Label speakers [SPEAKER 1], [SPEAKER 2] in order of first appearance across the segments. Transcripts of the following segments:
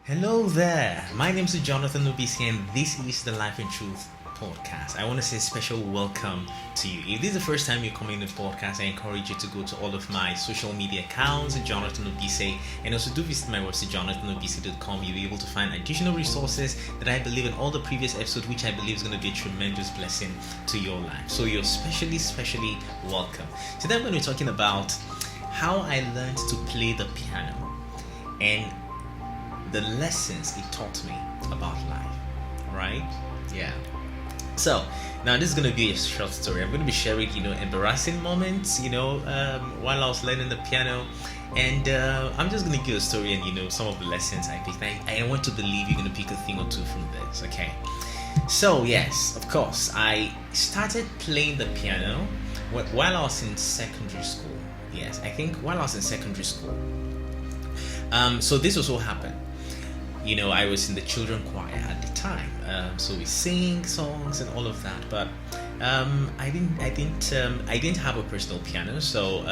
[SPEAKER 1] Hello there. My name is Jonathan Obise, and this is the Life and Truth podcast. I want to say a special welcome to you. If this is the first time you're coming to the podcast, I encourage you to go to all of my social media accounts, Jonathan Obise, and also do visit my website, jonathanobise.com. You'll be able to find additional resources that I believe in all the previous episodes, which I believe is going to be a tremendous blessing to your life. So you're specially welcome. Today I'm going to be talking about how I learned to play the piano and the lessons it taught me about life, right? Yeah. So now this is going to be a short story. I'm going to be sharing, embarrassing moments, while I was learning the piano, and I'm just going to give a story and some of the lessons I picked. I want to believe you're going to pick a thing or two from this. Okay. So yes, of course, I started playing the piano while I was in secondary school. Yes, I think while I was in secondary school. So this was what happened. I was in the children choir at the time, so we sing songs and all of that. But I didn't have a personal piano. So,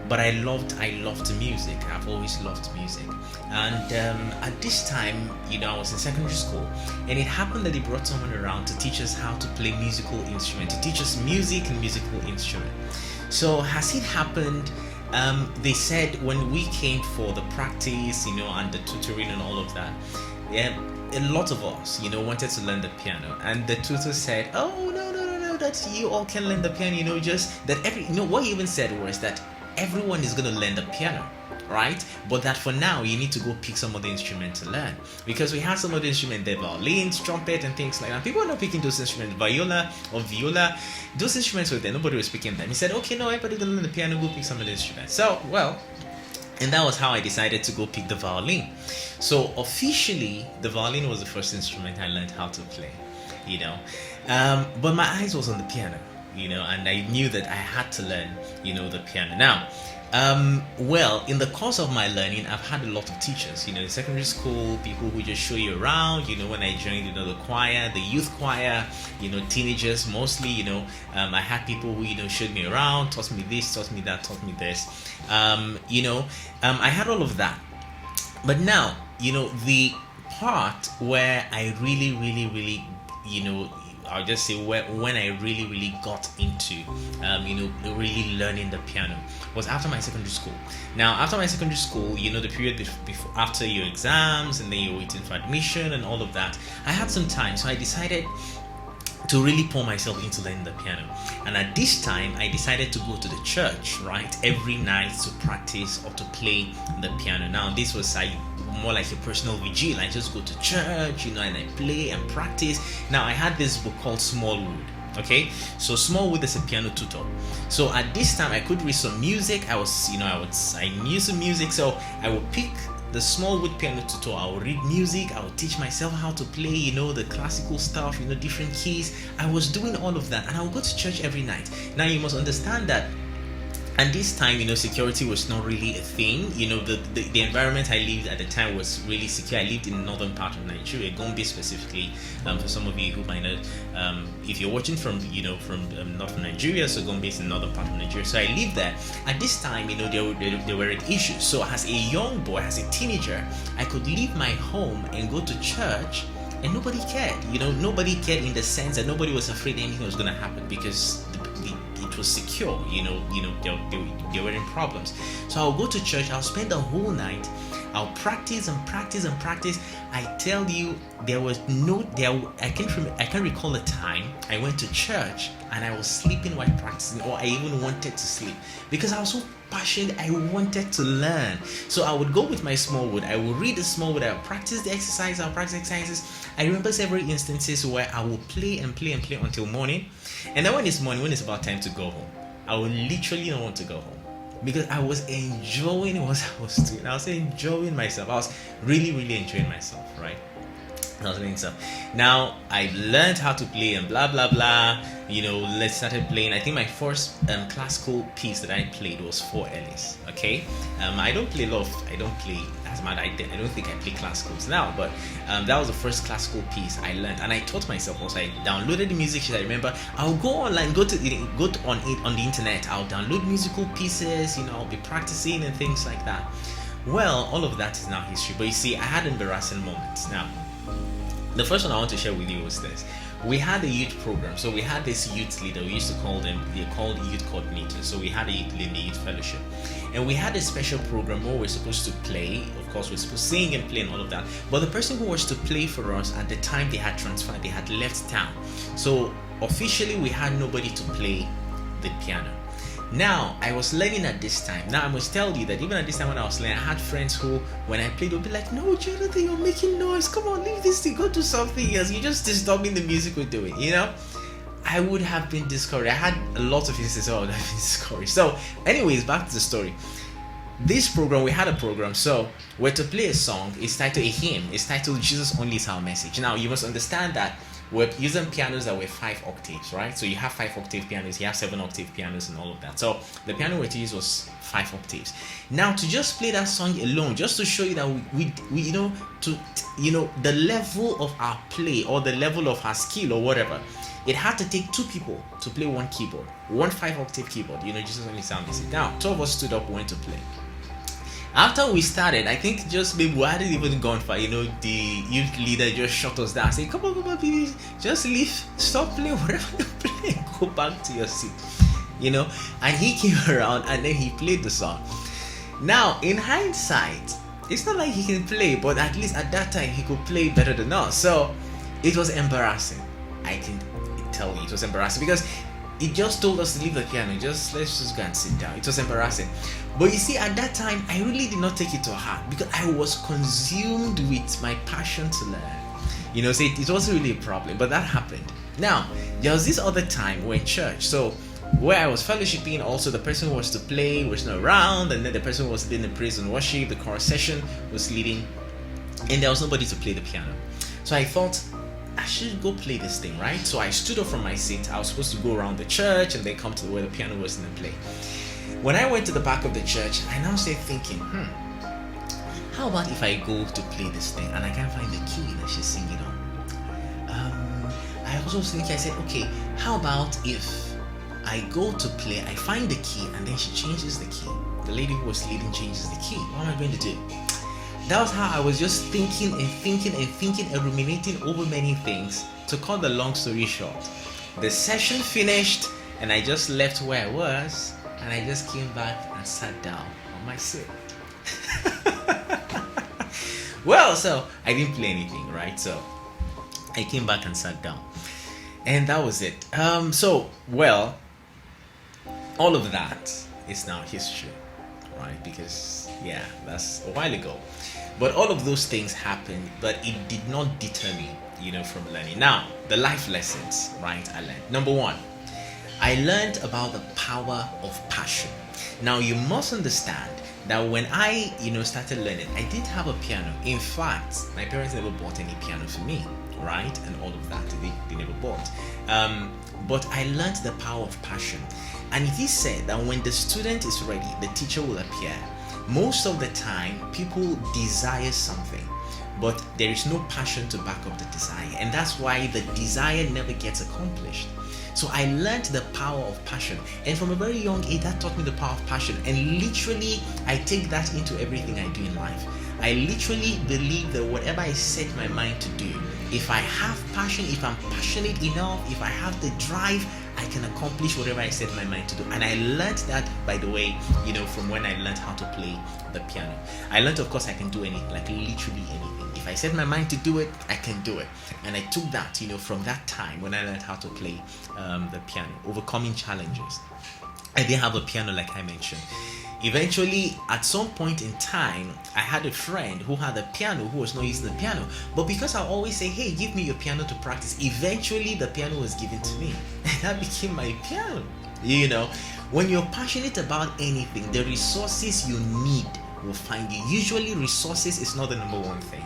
[SPEAKER 1] but I loved music. I've always loved music. And at this time, I was in secondary school, and it happened that they brought someone around to teach us how to play musical instrument, to teach us music and musical instrument. So as it happened, they said when we came for the practice, and the tutoring and all of that, a lot of us, wanted to learn the piano, and the tutor said, "Oh no, that you all can learn the piano, just that what he even said was that everyone is going to learn the piano, right? But that for now you need to go pick some other instrument to learn, because we have some other instrument, the violins, trumpet, and things like that. People are not picking those instruments, viola or viola. Those instruments were there. Nobody was picking them. He said, okay, no, everybody gonna learn the piano. Go pick some other instruments. So, and that was how I decided to go pick the violin. So officially, the violin was the first instrument I learned how to play. But my eyes was on the piano. And I knew that I had to learn, the piano. Now, in the course of my learning, I've had a lot of teachers, in secondary school, people who just show you around, when I joined, the choir, the youth choir, teenagers mostly, I had people who, showed me around, taught me this, taught me that, taught me this, I had all of that. But now, the part where I really, I'll just say when I really got into, really learning the piano was after my secondary school. Now, after my secondary school, the period before, after your exams, and then you're waiting for admission and all of that, I had some time, so I decided to really pour myself into learning the piano. And at this time, I decided to go to the church, right, every night to practice or to play the piano. Now, this was more like a personal vigil. I just go to church, and I play and practice. Now, I had this book called Smallwood. Okay, so Smallwood is a piano tutor. So at this time, I could read some music. I knew some music, so I would pick the Smallwood piano tutor. I would read music. I would teach myself how to play, the classical stuff, different keys. I was doing all of that, and I would go to church every night. Now, you must understand that. And this time, security was not really a thing. The environment I lived at the time was really secure. I lived in the northern part of Nigeria, Gombe specifically. For some of you who might not, if you're watching from northern Nigeria, so Gombe is the northern part of Nigeria. So I lived there. At this time, there were issues. So as a young boy, as a teenager, I could leave my home and go to church, and nobody cared. Nobody cared in the sense that nobody was afraid anything was going to happen, because it was secure. There weren't problems. So I'll go to church. I'll spend the whole night. I'll practice and practice and practice. I tell you, I can't recall a time I went to church and I was sleeping while practicing, or I even wanted to sleep, because I was so passionate. I wanted to learn. So I would go with my Smallwood. I would read the Smallwood. I would practice the exercise. I'll practice exercises. I remember several instances where I would play until morning. And then when it's morning, when it's about time to go home, I would literally not want to go home, because I was enjoying what I was doing. I was enjoying myself. I was really enjoying myself, right? I was doing stuff. Now I learned how to play and blah blah blah. Let's started playing. I think my first classical piece that I played was Four Ellis. Okay, I don't play. As mad, I don't think I play classicals now, but that was the first classical piece I learned, and I taught myself. Also, I downloaded the music sheet. I remember I'll go online, go on the internet. I'll download musical pieces. I'll be practicing and things like that. Well, all of that is now history. But you see, I had embarrassing moments. Now, the first one I want to share with you was this. We had a youth program. So we had this youth leader. We used to call them, they're called youth coordinators. So we had a youth leader in the youth fellowship. And we had a special program where we're supposed to play. Of course, we're supposed to sing and play and all of that. But the person who was to play for us at the time, they had transferred, they had left town. So officially, we had nobody to play the piano. Now, I was learning at this time. Now, I must tell you that even at this time when I was learning, I had friends who, when I played, would be like, "No, Jonathan, you're making noise. Come on, leave this thing. Go do something else. You're just disturbing the music we're doing," you know? I would have been discouraged. I had a lot of instances where I would have been discouraged. So, anyways, back to the story. This program, we had a program, so we're to play a song. It's titled a hymn. It's titled "Jesus Only Is Our Message." Now, you must understand that we're using pianos that were 5 octaves, right? So you have 5 octave pianos, you have 7 octave pianos and all of that. So the piano we're to use was 5 octaves. Now, to just play that song alone, just to show you that we the level of our play or the level of our skill or whatever, it had to take 2 people to play one keyboard, one 5 octave keyboard. Jesus Only Sound Message. Now, 2 of us stood up, went to play. After we started, I think just maybe we hadn't even gone far. The youth leader just shut us down, saying, come on, baby, just leave, stop playing whatever you're playing, go back to your seat." And he came around and then he played the song. Now, in hindsight, it's not like he can play, but at least at that time he could play better than us. So it was embarrassing. I can tell you, it was embarrassing because he just told us to leave the piano. Let's just go and sit down. It was embarrassing. But you see, at that time, I really did not take it to heart because I was consumed with my passion to learn. So it wasn't really a problem, but that happened. Now, there was this other time we're in church. So where I was fellowshipping, also the person who was to play was not around, and then the person who was leading the praise and worship, the chorus session was leading, and there was nobody to play the piano. So I thought, I should go play this thing, right? So I stood up from my seat. I was supposed to go around the church and then come to where the piano was and play. When I went to the back of the church, I now started thinking, how about if I go to play this thing and I can't find the key that she's singing on? I also was thinking, I said, okay, how about if I go to play, I find the key and then she changes the key. The lady who was leading changes the key. What am I going to do? That was how I was just thinking and ruminating over many things. To cut the long story short, the session finished and I just left where I was and I just came back and sat down on my seat. Well, so I didn't play anything, right? So I came back and sat down. And that was it. All of that is now history, right? Because, that's a while ago. But all of those things happened, but it did not deter me, from learning. Now, the life lessons, right, I learned. Number 1, I learned about the power of passion. Now, you must understand that when I, started learning, I did have a piano. In fact, my parents never bought any piano for me, right? And all of that, they never bought. But I learned the power of passion. And it is said that when the student is ready, the teacher will appear. Most of the time, people desire something, but there is no passion to back up the desire. And that's why the desire never gets accomplished. So I learned the power of passion. And from a very young age, that taught me the power of passion. And literally, I take that into everything I do in life. I literally believe that whatever I set my mind to do, if I have passion, if I'm passionate enough, if I have the drive, I can accomplish whatever I set my mind to do. And I learned that, by the way, from when I learned how to play the piano. I learned, of course, I can do anything, like literally anything. If I set my mind to do it, I can do it. And I took that, from that time when I learned how to play the piano, overcoming challenges. I didn't have a piano like I mentioned. Eventually, at some point in time, I had a friend who had a piano who was not using the piano. But because I always say, hey, give me your piano to practice, eventually the piano was given to me. And that became my piano. When you're passionate about anything, the resources you need will find you. Usually, resources is not the number one thing.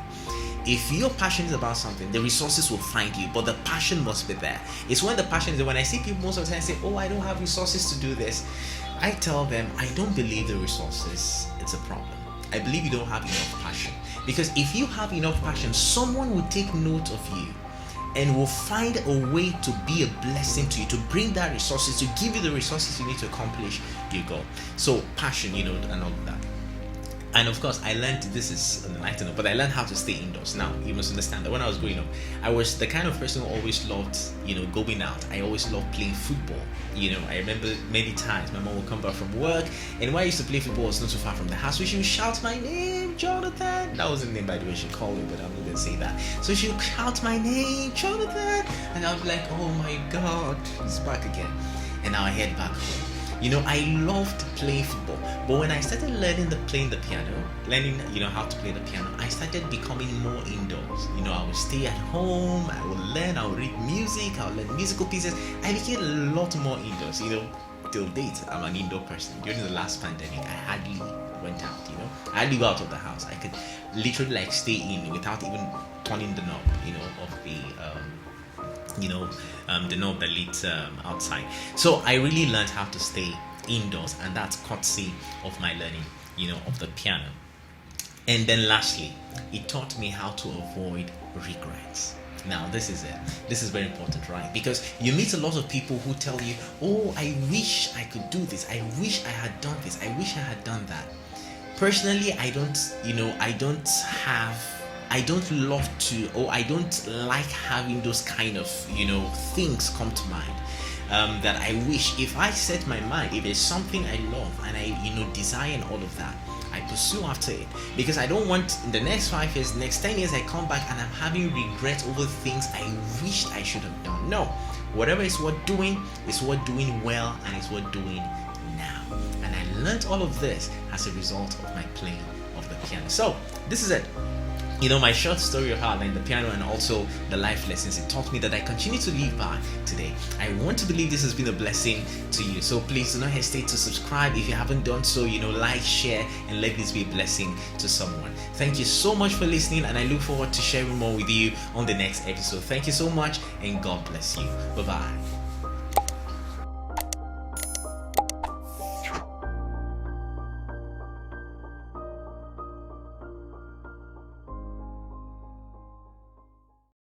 [SPEAKER 1] If you're passionate about something, the resources will find you, but the passion must be there. It's when the passion is there. When I see people most of the time say, oh, I don't have resources to do this, I tell them, I don't believe the resources, it's a problem. I believe you don't have enough passion. Because if you have enough passion, someone will take note of you and will find a way to be a blessing to you, to bring that resources, to give you the resources you need to accomplish your goal. So passion, and all of that. And of course, I learned, this is enlightening, but I learned how to stay indoors. Now, you must understand that when I was growing up, I was the kind of person who always loved, going out. I always loved playing football. I remember many times my mom would come back from work, and where I used to play football was not too far from the house, so she would shout my name, Jonathan. That was the name, by the way, she called me, but I'm not going to say that. So she would shout my name, Jonathan, and I would be like, oh my God, it's back again. And now I head back home. I loved playing football, but when I started playing the piano, learning, how to play the piano, I started becoming more indoors. I would stay at home, I would learn, I would read music, I would learn musical pieces. I became a lot more indoors, till date, I'm an indoor person. During the last pandemic, I hardly went out, I hardly go out of the house. I could literally stay in without even turning the knob, of the knob that leads outside. So I really learned how to stay indoors, and that's courtesy of my learning, of the piano. And then lastly, it taught me how to avoid regrets. Now, this is it. This is very important, right? Because you meet a lot of people who tell you, oh, I wish I could do this. I wish I had done this. I wish I had done that. Personally, I don't love to, or I don't like having those kind of, things come to mind. That I wish, if I set my mind, if there's something I love and I, desire and all of that, I pursue after it. Because I don't want in the next 5 years, next 10 years, I come back and I'm having regret over things I wished I should have done. No, whatever is worth doing is worth doing well, and it's worth doing now. And I learned all of this as a result of my playing of the piano. So this is it. My short story of how I learned the piano, and also the life lessons it taught me that I continue to live by today. I want to believe this has been a blessing to you. So please do not hesitate to subscribe if you haven't done so. Like, share, and let this be a blessing to someone. Thank you so much for listening, and I look forward to sharing more with you on the next episode. Thank you so much, and God bless you. Bye-bye.